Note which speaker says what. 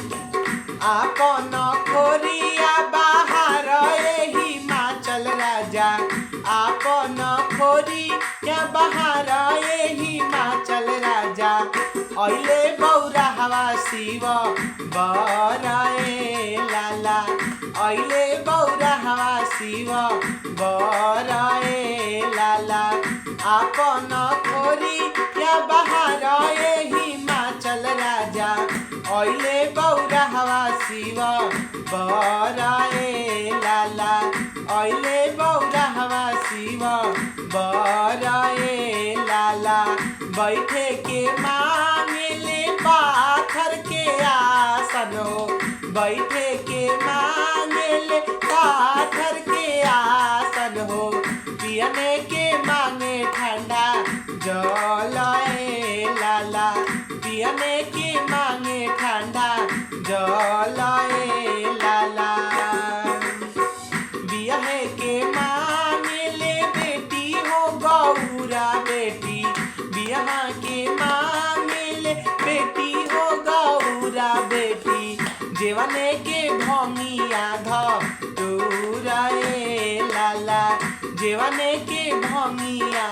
Speaker 1: आपन खोरिया बाहर एही हिमाचल राजा, आपन खोरिया बाहर एही हिमाचल राजा। अइले बौरा हवा शिव बराए लाला, अइले बौरा हवा शिव बराए लाला। आपन खोरिया बाहर एही हिमाचल राजा, अइले बौरा हवा शिव बराए लाला, अइले बौरा हवा शिव बराए लाला। बैठे के मांगले पाथर के आसन हो, बैठे के मांगले पाथर के आसन हो। पियने के मांगे ठंडा जल ए लाला, पियने के मांगे ठंडा जल ए लाला। बियाहे के मांगले बेटी हो गौरा बेटी, बियाह के मांगले बेटी हो गौरा बेटी। जेवने के भंगिया धतूरा ए लाला, जेवने के भंगिया